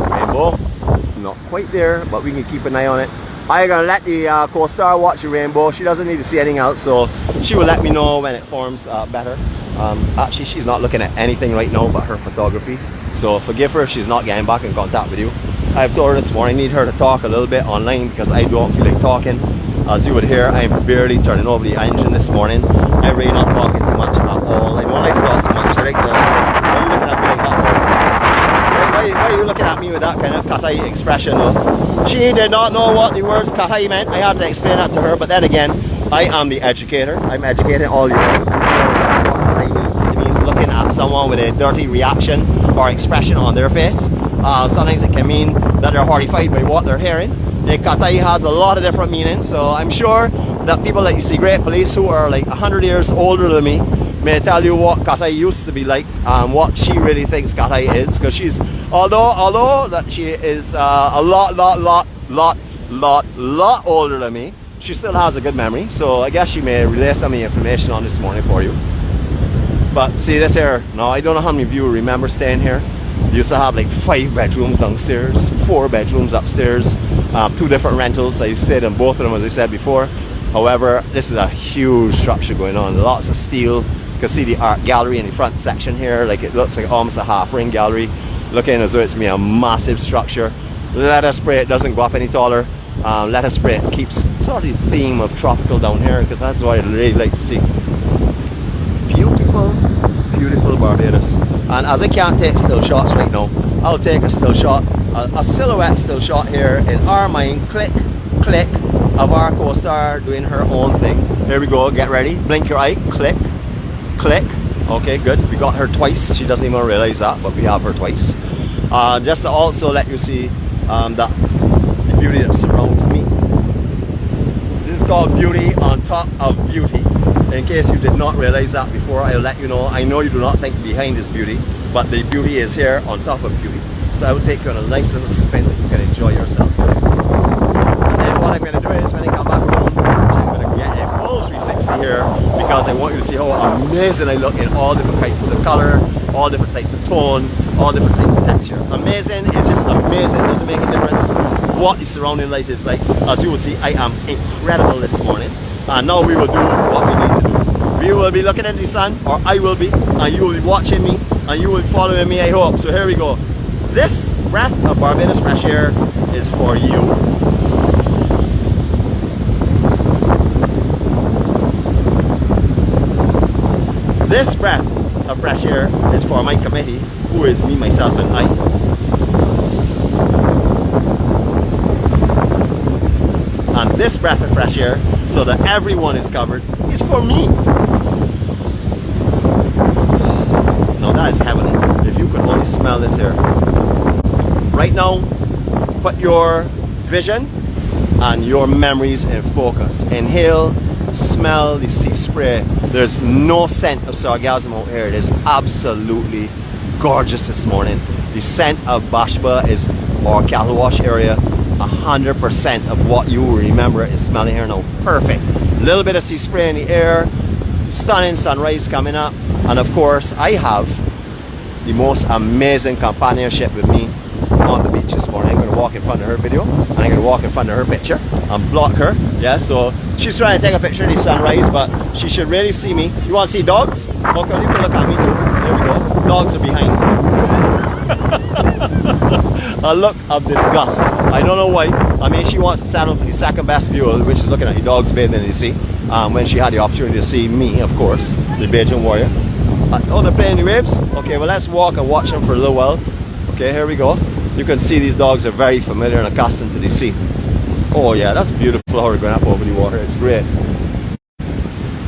Rainbow, it's not quite there, but we can keep an eye on it. I'm gonna let the co-star watch the rainbow. She doesn't need to see anything else, so she will let me know when it forms better. Actually, she's not looking at anything right now but her photography, so forgive her if she's not getting back in contact with you. I've told her this morning I need her to talk a little bit online because I don't feel like talking. As you would hear, I'm barely turning over the engine this morning. I'm really not talking too much at all. I don't like to talk too much. I like to... Why are you looking at me like that for? Why are you looking at me with that kind of 𝗃𝗃𝗃𝗃 expression though? She did not know what the words 𝗃𝗃𝗃 meant. I had to explain that to her, but then again, I am the educator. I'm educating all you. That's what 𝗃𝗃𝗃𝗃 means. It means looking at someone with a dirty reaction or expression on their face. Sometimes it can mean that they're horrified by what they're hearing. The 𝗃𝗃𝗃 has a lot of different meanings, so I'm sure that people like 𝘂𝗵𝗃 who are like 100 years older than me may tell you what 𝗃𝗃𝗃 used to be like and what she really thinks 𝗃𝗃𝗃 is, because she's, although that she is a lot older than me, she still has a good memory, so I guess she may relay some of the information on this morning for you. But see this here, now I don't know how many of you remember staying here. They used to have like 5 bedrooms downstairs, 4 bedrooms upstairs, 2 different rentals. I stayed in both of them, as I said before. However, this is a huge structure going on, lots of steel. You can see the art gallery in the front section here, like it looks like almost a half-ring gallery, looking as though it's going to be a massive structure. Let us pray it doesn't go up any taller. Let us pray it keeps sort of the theme of tropical down here, because that's what I'd really like to see. Beautiful, beautiful Barbados. And as I can't take still shots right now, I'll take a still shot, a silhouette still shot here in our mind. Click, click, of our co-star doing her own thing. Here we go, get ready, blink your eye, click, click. Okay, good, we got her twice. She doesn't even realize that, but we have her twice. Just to also let you see the beauty that surrounds me. This is called beauty on top of beauty. In case you did not realize that before, I'll let you know. I know you do not think behind is beauty, but the beauty is here on top of beauty. So I will take you on a nice little spin that you can enjoy yourself. And then what I'm going to do is when I come back home, I'm going to get a full 360 here, because I want you to see how amazing I look in all different types of color, all different types of tone, all different types of texture. Amazing is just amazing. It doesn't make a difference what the surrounding light is like. As you will see, I am incredible this morning. And now we will do what we need to do. We will be looking at the sun, or I will be, and you will be watching me, and you will be following me, I hope. So here we go. This breath of Barbados fresh air is for you. This breath of fresh air is for my committee, who is me, myself, and I. And this breath of fresh air, so that everyone is covered, is for me. Now that is heavenly. If you could only smell this here. Right now, put your vision and your memories in focus. Inhale, smell the sea spray. There's no scent of sargassum out here. It is absolutely gorgeous this morning. The scent of 𝗵𝗽𝗆𝗄 is our Cattlewash area. 100% of what you remember is smelling here now. Perfect. A little bit of sea spray in the air, stunning sunrise coming up, and of course I have the most amazing companionship with me on the beach this morning. I'm going to walk in front of her video, and I'm going to walk in front of her picture and block her. Yeah, so she's trying to take a picture of the sunrise, but she should really see me. You want to see dogs? Okay, you can look at me too. There we go. Dogs are behind. A look of disgust. I don't know why. I mean, she wants to settle for the second best view, which is looking at the dogs bathing in the sea. When she had the opportunity to see me, of course, the Bajan warrior. Oh, they're playing the waves? Okay, well, let's walk and watch them for a little while. Okay, here we go. You can see these dogs are very familiar and accustomed to the sea. Oh yeah, that's beautiful how they're going up over the water. It's great.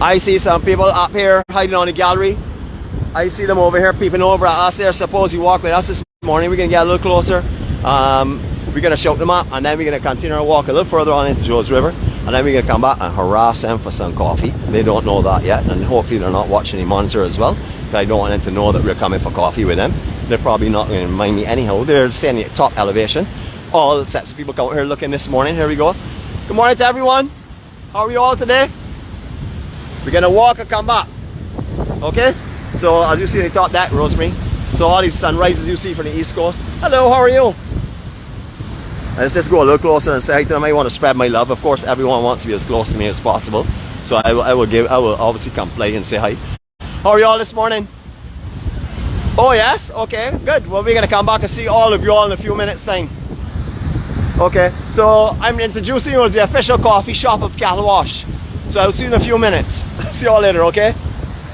I see some people up here hiding on the gallery. I see them over here peeping over at us there. Suppose you walk with us this morning. We're going to get a little closer. We're going to shout them up, and then we're going to continue our walk a little further on into Jones River, and then we're going to come back and harass them for some coffee. They don't know that yet, and hopefully they're not watching the monitor as well, because I don't want them to know that we're coming for coffee with them. They're probably not going to mind me anyhow. They're staying at top elevation. All sets of people come out here looking this morning. Here we go. Good morning to everyone. How are you all today? We're going to walk and come back. Okay? So as you see in the top deck, Rosemary. So all these sunrises you see from the East Coast. Hello, how are you? Let's just go a little closer and say hi to them. I want to spread my love. Of course, everyone wants to be as close to me as possible. So I will obviously come play and say hi. How are you all this morning? Oh yes? Okay, good. Well, we're going to come back and see all of you all in a few minutes time. Okay, so I'm introducing you as the official coffee shop of Cattlewash. So I'll see you in a few minutes. See you all later, okay?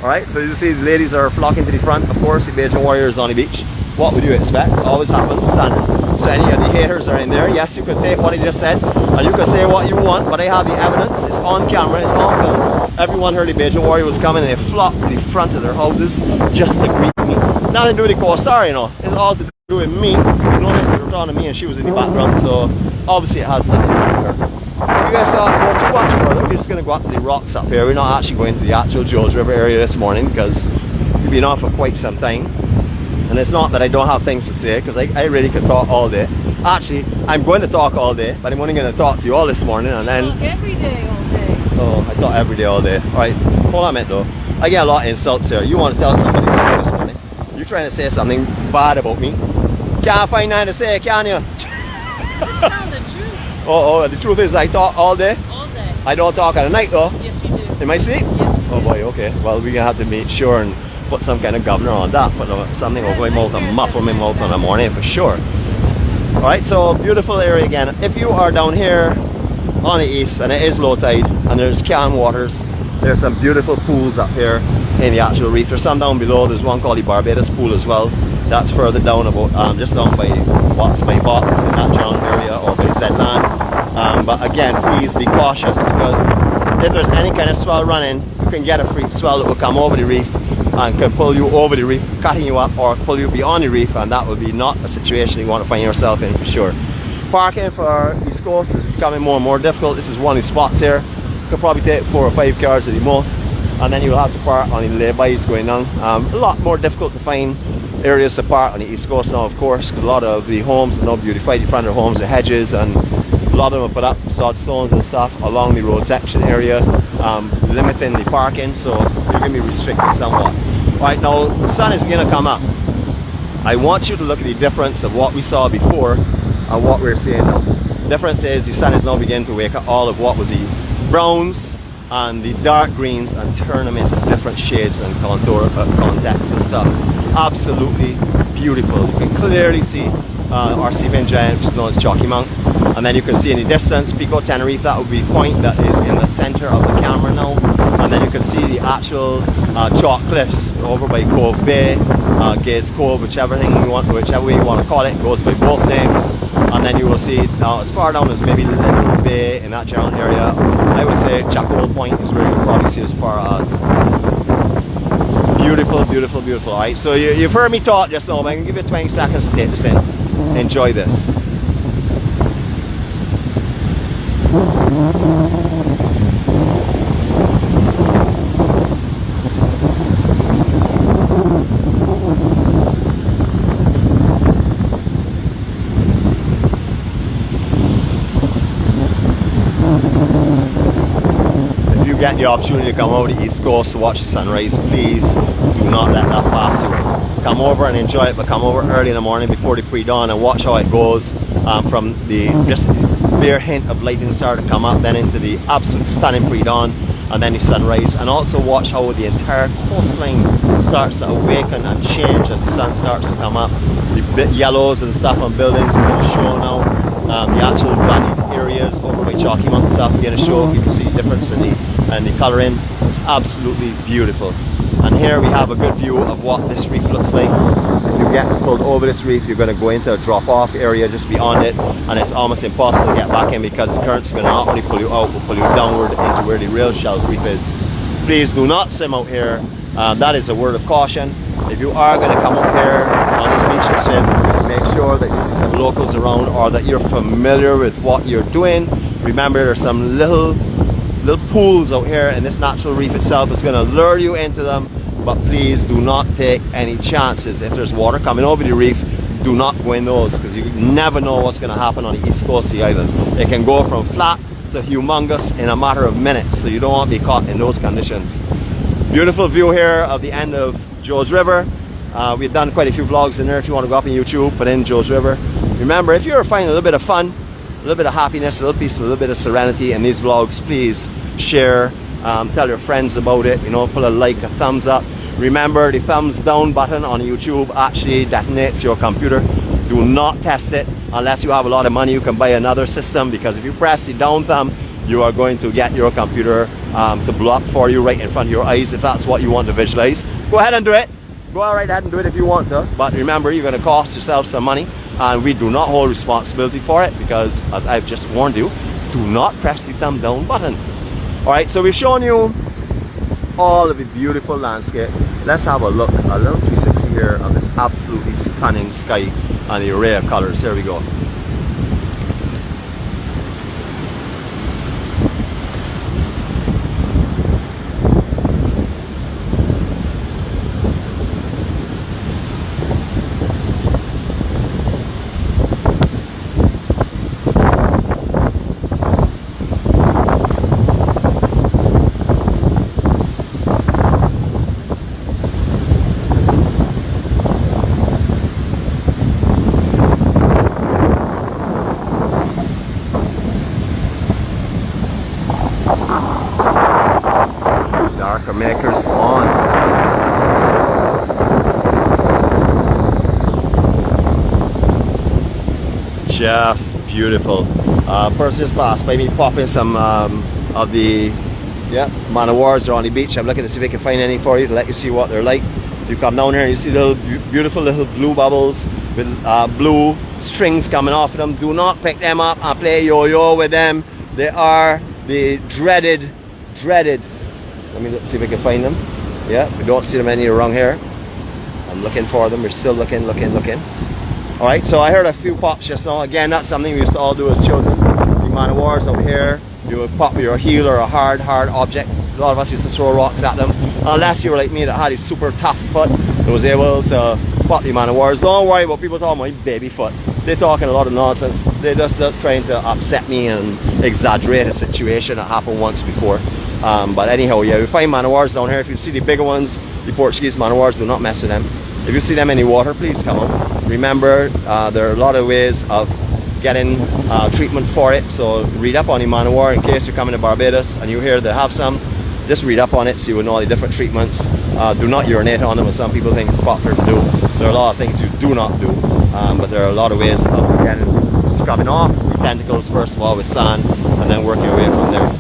Alright, so you see the ladies are flocking to the front. Of course, the Bajan warriors on the beach. What would you expect? It always happens. Standard. So any of the haters are in there. Yes, you can take what he just said, and you can say what you want, but I have the evidence. It's on camera, it's on film. Everyone heard the Bajan warrior was coming, and they flocked to the front of their houses just to greet me. Nothing to do with the co-star, you know. It's all to do with me. No one said on to me, and she was in the background, so obviously it has nothing to do with her. You guys thought go too much further. We're just going to go up to the rocks up here. We're not actually going to the actual Jones River area this morning, because we've been on for quite some time. And it's not that I don't have things to say, because I really could talk all day. Actually, I'm going to talk all day, but I'm only going to talk to you all this morning, and then... Talk every day all day. Oh, I thought every day all day. Alright. Hold on a minute though. I get a lot of insults here. You want to tell somebody something this morning. You're trying to say something bad about me. Can't find nothing to say, can you? Just tell the truth. Oh, the truth is I talk all day. All day. I don't talk at night though. Yes, you do. In my sleep? Yes, you Oh do. boy, okay. Well, we're gonna have to make sure and put some kind of governor on that. Put something over my mouth and muffle my mouth in the morning for sure. Alright, so beautiful area again. If you are down here on the east and it is low tide and there's calm waters, there's some beautiful pools up here in the actual reef. There's some down below. There's one called the Barbados pool as well. That's further down about just down by 𝗵𝗽𝗃𝗀𝗲 in that general area or by Zedland. But again, please be cautious because if there's any kind of swell running, you can get a freak swell that will come over the reef and can pull you over the reef, cutting you up, or pull you beyond the reef, and that would be not a situation you want to find yourself in for sure. Parking for East Coast is becoming more and more difficult. This is one of the spots here. You could probably take 4 or 5 cars at the most, and then you'll have to park on the laybys going down. A lot more difficult to find areas to park on the East Coast now, of course, because a lot of the homes are now beautified. In front of their homes are hedges, and a lot of them have put up sod stones and stuff along the road section area, limiting the parking, so you're going to be restricted somewhat. Right now, the sun is beginning to come up. I want you to look at the difference of what we saw before and what we're seeing now. The difference is the sun is now beginning to wake up all of what was the browns and the dark greens and turn them into different shades and contour, context and stuff. Absolutely beautiful. You can clearly see 𝗊𝗵𝗃𝗀𝗃, which is known as 𝘃𝗵𝗃𝗃, and then you can see in the distance 𝗃𝗃𝗀𝗃 Tenerife. That would be a point that is in the center of the camera now, and then you can see the actual chalk cliffs over by 𝗃𝗹𝗄𝗏, 𝗊𝗟𝗘𝗃𝗏, whichever way you want to call it. It goes by both names, and then you will see now as far down as maybe Little Bay in that general area. I would say 𝗃𝗏𝗃𝗃 Point is where you can probably see as far as. Beautiful, beautiful, beautiful. Alright, so you've heard me talk just now, but I can give you 20 seconds to take this in. Enjoy this. If you get the opportunity to come over the East Coast to watch the sunrise, please do not let that pass you. Come over and enjoy it, but come over early in the morning before the pre-dawn and watch how it goes from the just bare hint of lightning start to come up, then into the absolute stunning pre-dawn, and then the sunrise. And also watch how the entire coastline starts to awaken and change as the sun starts to come up. The yellows and stuff on buildings we're going to show now. The actual valley areas over by 𝘃𝗵𝗃𝗃 and stuff we're going to show. You can see the difference in the colouring. It's absolutely beautiful. And here we have a good view of what this reef looks like. If you get pulled over this reef, you're going to go into a drop-off area just beyond it, and it's almost impossible to get back in because the current's going to not only pull you out, but pull you downward into where the real shelf reef is. Please do not swim out here. That is a word of caution. If you are going to come up here on this beach and swim, make sure that you see some locals around or that you're familiar with what you're doing. Remember, there's some little pools out here, and this natural reef itself is going to lure you into them, but please do not take any chances. If there's water coming over the reef, do not go in those, because you never know what's going to happen on the east coast of the island. It can go from flat to humongous in a matter of minutes, so you don't want to be caught in those conditions. Beautiful view here of the end of Joes River. We've done quite a few vlogs in there. If you want to go up on YouTube, put in Joes River. Remember, if you're finding a little bit of fun, a little bit of happiness, a little peace, a little bit of serenity in these vlogs, please share, tell your friends about it, you know, put a like, a thumbs up. Remember, the thumbs down button on YouTube actually detonates your computer. Do not test it unless you have a lot of money. You can buy another system, because if you press the down thumb, you are going to get your computer to blow up for you right in front of your eyes, if that's what you want to visualize. Go ahead and do it. Go right ahead and do it if you want to, but remember, you're going to cost yourself some money, and we do not hold responsibility for it, because as I've just warned you, do not press the thumb down button. Alright, so we've shown you all of the beautiful landscape. Let's have a look, a little 360 here of this absolutely stunning sky and the array of colors. Here we go. marker makers on. Just beautiful. Person just passed by me popping some of the man of wars are on the beach. I'm looking to see if I can find any for you to let you see what they're like. You come down here and you see little beautiful little blue bubbles with blue strings coming off of them. Do not pick them up and play yo-yo with them. They are the dreaded, let me see if I can find them. Yeah, we don't see them any around here. I'm looking for them. We're still looking. Alright, so I heard a few pops just now. Again, that's something we used to all do as children. The man of wars over here, you would pop your heel or a hard object. A lot of us used to throw rocks at them. Unless you were like me that had a super tough foot that was able to pop the man of wars. Don't worry about people talking about my baby foot. They're talking a lot of nonsense. They're just trying to upset me and exaggerate a situation that happened once before. But anyhow, yeah, we find man of wars down here. If you see the bigger ones, the Portuguese man of wars, do not mess with them. If you see them in the water, please come up. Remember, there are a lot of ways of getting treatment for it. So read up on the man of war in case you're coming to Barbados and you hear they have some. Just read up on it so you will know all the different treatments. Do not urinate on them, as some people think it's popular to do. There are a lot of things you do not do, but there are a lot of ways of getting scrubbing off the tentacles first of all with sand and then working your way from there.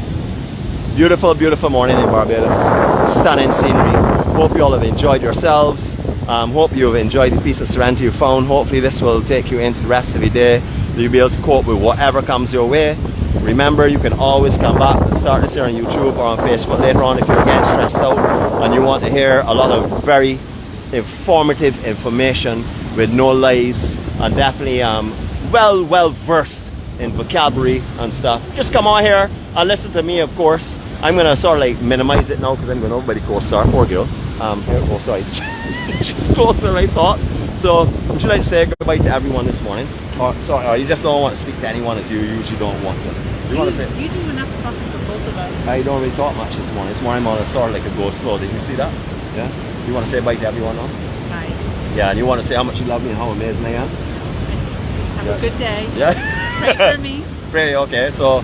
Beautiful, beautiful morning in Barbados. Stunning scenery. Hope you all have enjoyed yourselves. Hope you have enjoyed the piece of serenity you found. Hopefully this will take you into the rest of the day. You'll be able to cope with whatever comes your way. Remember, you can always come back and start this here on YouTube or on Facebook later on if you're getting stressed out and you want to hear a lot of very informative information with no lies and definitely well versed in vocabulary and stuff. Just come on here and listen to me, of course. I'm going to sort of like minimize it now because I'm going to 𝗏𝗏𝗧, poor girl. Oh sorry, she's closer than I thought. So would you like to say goodbye to everyone this morning? Or you just don't want to speak to anyone as you usually don't want to? You want to say? You do enough talking for both of us. I don't really talk much this morning. This morning I'm on a sort of like a go slow. Did you see that? Yeah? You want to say bye to everyone now? Bye. Yeah, and you want to say how much you love me and how amazing I am? Have a good day. Yeah? Pray for me. Pray, okay. So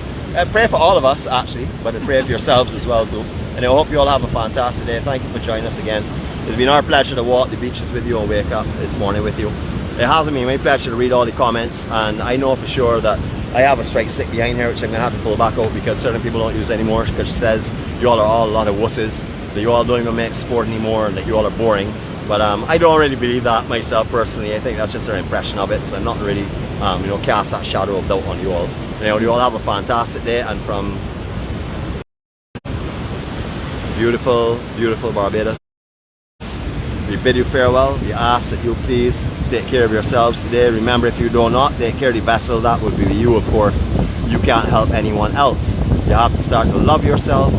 pray for all of us actually, but pray for yourselves as well too. And I hope you all have a fantastic day. Thank you for joining us again. It's been our pleasure to walk the beaches with you and wake up this morning with you. It hasn't been my pleasure to read all the comments, and I know for sure that I have a strike stick behind here which I'm going to have to pull back out because certain people don't use it anymore because it says you all are all a lot of wusses, that you all don't even make sport anymore and that you all are boring. But I don't really believe that myself personally. I think that's just their impression of it, so I'm not really cast that shadow of doubt on you all. You all have a fantastic day, and from beautiful, beautiful Barbados, we bid you farewell. We ask that you please take care of yourselves today. Remember, if you do not take care of the vessel, that would be you, of course. You can't help anyone else. You have to start to love yourself,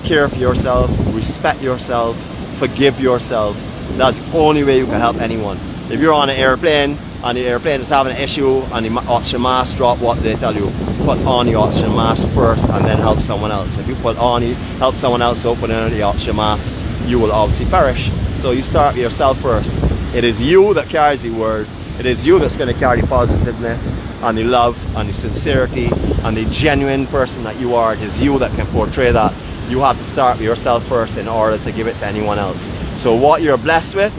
care for yourself, respect yourself, forgive yourself. That's the only way you can help anyone. If you're on an airplane and the airplane is having an issue and the oxygen mask drop, what do they tell you? Put on the oxygen mask first and then help someone else. If you help someone else open the oxygen mask, you will obviously perish. So you start with yourself first. It is you that carries the word. It is you that's going to carry the positiveness and the love and the sincerity and the genuine person that you are. It is you that can portray that. You have to start with yourself first in order to give it to anyone else. So what you're blessed with,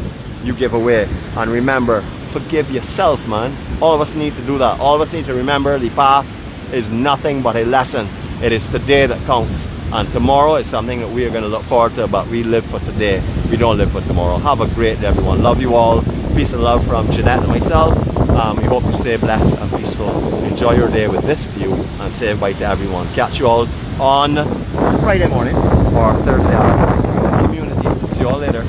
you give away. And remember, forgive yourself, man. All of us need to do that. All of us need to remember the past is nothing but a lesson. It is today that counts. And tomorrow is something that we are going to look forward to, but we live for today. We don't live for tomorrow. Have a great day, everyone. Love you all. Peace and love from Jeanette and myself. We hope you stay blessed and peaceful. Enjoy your day with this view and say bye to everyone. Catch you all on Friday morning or Thursday afternoon. Community. See you all later.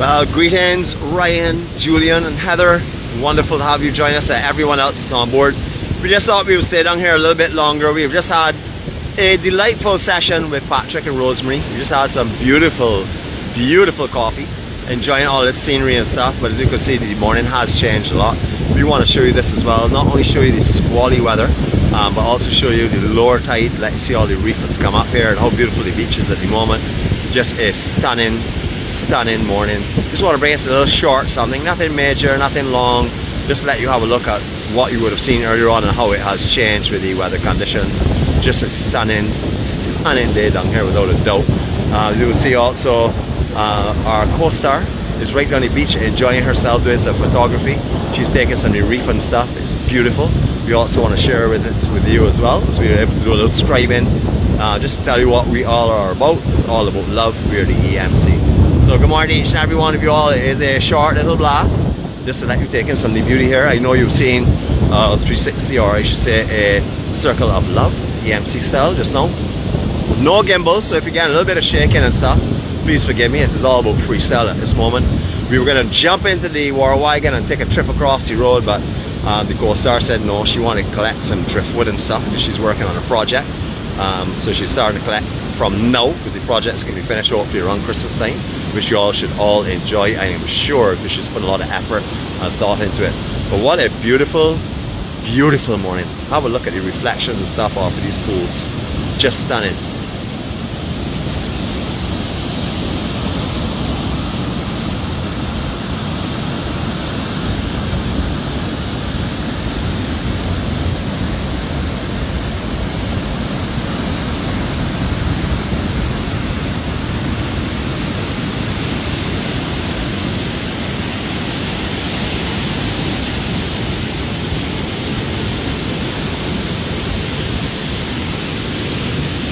Well, greetings, Ryan, Julian, and Heather. Wonderful to have you join us. Everyone else is on board. We just thought we would stay down here a little bit longer. We've just had a delightful session with Patrick and Rosemary. We just had some beautiful, beautiful coffee, enjoying all this scenery and stuff. But as you can see, the morning has changed a lot. We want to show you this as well. Not only show you the squally weather, but also show you the lower tide. Let you see all the reef that's come up here and how beautiful the beach is at the moment. Just a stunning, stunning morning. Just want to bring us a little short something, nothing major, nothing long, just to let you have a look at what you would have seen earlier on and how it has changed with the weather conditions. Just a stunning, stunning day down here without a doubt. As you will see also, our co-star is right down the beach enjoying herself doing some photography. She's taking some of the reef and stuff. It's beautiful. We also want to share with you as well, as we were able to do a little scribing, just to tell you what we all are about. It's all about love. We're the EMC. So good morning to each and every one of you all. It is a short little blast just to let you take in some of the beauty here. I know you've seen 360, or I should say a circle of love, EMC style just now. No gimbals, so if you get a little bit of shaking and stuff, please forgive me. It is all about freestyle at this moment. We were going to jump into the 𝗲𝗏𝗏𝗏 and take a trip across the road, but the co-star said no, she wanted to collect some driftwood and stuff because she's working on a project. So she's starting to collect from now, because the project's going to be finished hopefully around Christmas time, which you all should all enjoy, I am sure, because she's put a lot of effort and thought into it. But what a beautiful, beautiful morning. Have a look at the reflections and stuff off of these pools. Just stunning.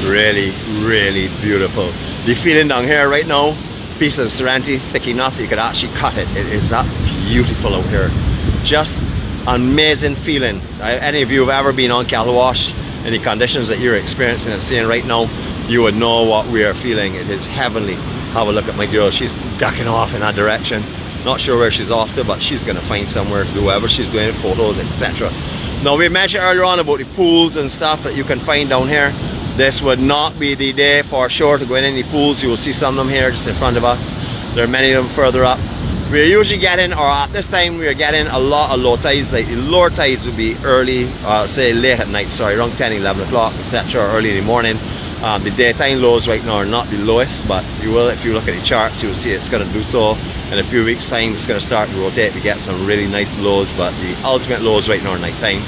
Really, really beautiful. The feeling down here right now, piece of Serenity thick enough you could actually cut it. It is that beautiful out here. Just amazing feeling. Any of you have ever been on Cattlewash in the conditions that you're experiencing and seeing right now, you would know what we are feeling. It is heavenly. Have a look at my girl. She's ducking off in that direction. Not sure where she's off to, but she's going to find somewhere to do whatever she's doing, photos, etc. Now, we mentioned earlier on about the pools and stuff that you can find down here. This would not be the day for sure to go in any pools. You will see some of them here just in front of us. There are many of them further up. We're usually getting, or at this time we are getting a lot of low tides. Like the lower tides would be early, say late at night, sorry, around 10, 11 o'clock, etc., or early in the morning. The daytime lows right now are not the lowest, but you will, if you look at the charts, you will see it's going to do so. In a few weeks time it's going to start to rotate to get some really nice lows, but the ultimate lows right now are nighttime.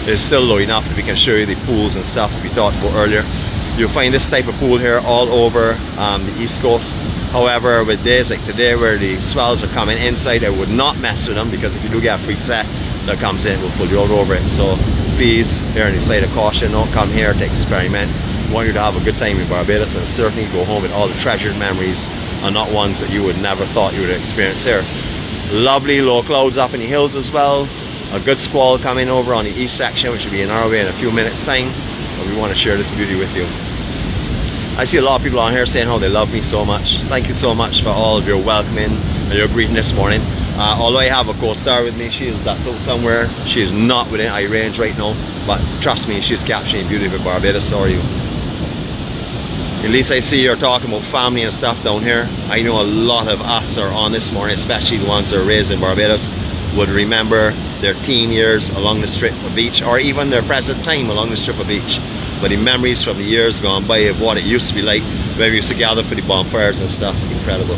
It's still low enough that we can show you the pools and stuff we talked about earlier. You'll find this type of pool here all over the east coast. However, with days like today where the swells are coming inside, I would not mess with them, because if you do get a freak set that comes in, we'll pull you all over it. So please err on the side of caution. Don't come here to experiment. We want you to have a good time in Barbados, and certainly go home with all the treasured memories, and not ones that you would never thought you would experience here. Lovely low clouds up in the hills as well. A good squall coming over on the east section, which will be in our way in a few minutes time. But we want to share this beauty with you. I see a lot of people on here saying how they love me so much. Thank you so much for all of your welcoming and your greeting this morning. Although I have a co-star with me, she is ducked out somewhere. She is not within eye range right now, but trust me, she's capturing beauty of Barbados. So are you. At least I see you're talking about family and stuff down here. I know a lot of us are on this morning, especially the ones that are raised in Barbados, would remember their teen years along the strip of beach, or even their present time along the strip of beach. But the memories from the years gone by of what it used to be like when we used to gather for the bonfires and stuff, incredible.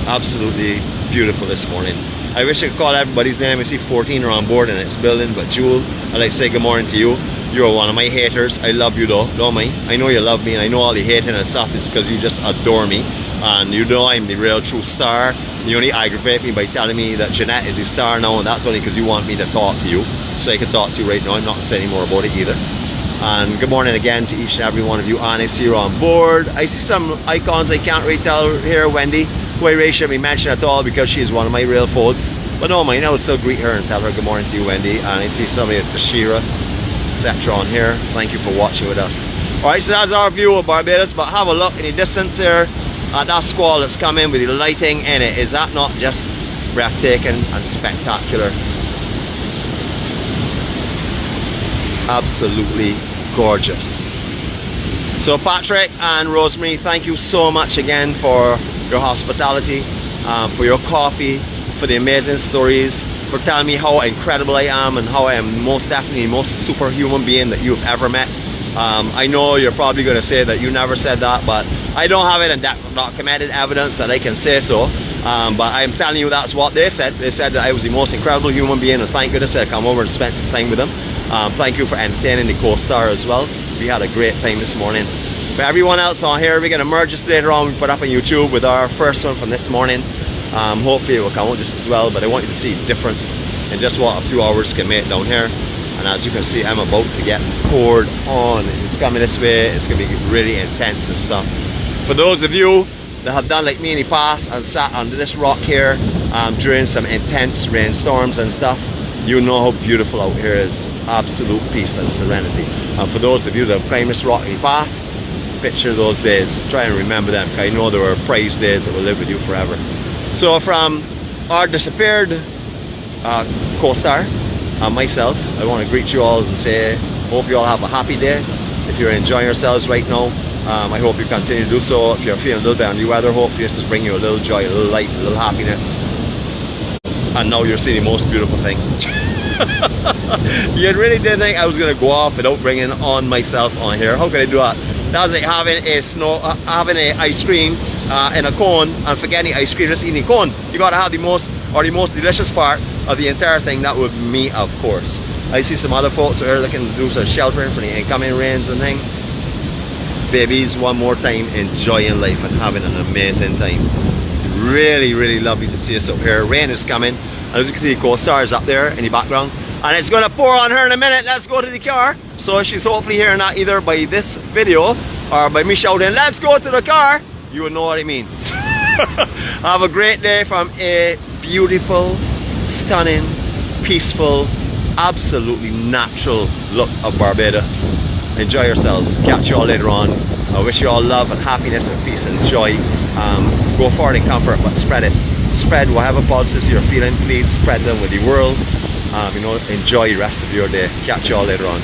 Absolutely beautiful this morning. I wish I could call everybody's name. I see 14 are on board in its building, but Jewel, I'd like to say good morning to you. You're one of my haters. I love you though, don't mind. I know you love me, and I know all the hating and stuff is because you just adore me. And you know I'm the real true star. You only aggravate me by telling me that Jeanette is the star now, and that's only because you want me to talk to you. So I can talk to you right now. I'm not going to say any more about it either. And good morning again to each and every one of you. And I see you're on board. I see some icons I can't really tell here. Wendy, who I really shouldn't be mentioning at all because she is one of my real foes. But no mind, I will still greet her and tell her good morning to you, Wendy. And I see somebody at Tashira, etc. on here. Thank you for watching with us. Alright, so that's our view of Barbados, but have a look in the distance here. that squall that's coming with the lighting in it, is that not just breathtaking and spectacular? Absolutely gorgeous. So Patrick and Rosemary, thank you so much again for your hospitality, for your coffee, for the amazing stories, for telling me how incredible I am and how I am most definitely the most superhuman being that you've ever met. I know you're probably going to say that you never said that, but I don't have it in documented evidence that I can say so. But I'm telling you that's what they said. They said that I was the most incredible human being, and thank goodness I come over and spent some time with them. Thank you for entertaining the co-star as well. We had a great time this morning. For everyone else on here, we're going to merge this later on. We put up on YouTube with our first one from this morning. Hopefully it will come out just as well, but I want you to see the difference in just what a few hours can make down here. And as you can see, I'm about to get poured on. It's coming this way. It's going to be really intense and stuff. For those of you that have done like me in the past and sat under this rock here during some intense rainstorms and stuff, you know how beautiful out here is. Absolute peace and serenity. And for those of you that have climbed this rock in the past, picture those days. Try and remember them, because I know there were prized days that will live with you forever. So from our disappeared co-star and myself, I want to greet you all and say, hope you all have a happy day. If you're enjoying yourselves right now, I hope you continue to do so. If you're feeling a little bit under the weather, hopefully this is bringing you a little joy, a little light, a little happiness. And now you're seeing the most beautiful thing. You really didn't think I was going to go off without bringing on myself on here. How could I do that? That's like having a ice cream in a cone and forgetting the ice cream, just eating a cone. You gotta have the most delicious part of the entire thing. That would be me, of course. I see some other folks who are looking to do some sheltering for the incoming rains and thing. Babies, one more time, enjoying life and having an amazing time. Really, really lovely to see us up here. Rain is coming. And as you can see, the co-star is up there in the background. And it's gonna pour on her in a minute. Let's go to the car. So she's hopefully hearing that either by this video or by me shouting, let's go to the car. You will know what I mean. Have a great day from a beautiful, stunning, peaceful, absolutely natural look of Barbados. Enjoy yourselves. Catch you all later on. I wish you all love and happiness and peace and joy. Go forward in comfort, but spread it. Spread whatever positives you're feeling. Please spread them with the world. You know, enjoy the rest of your day. Catch you all later on.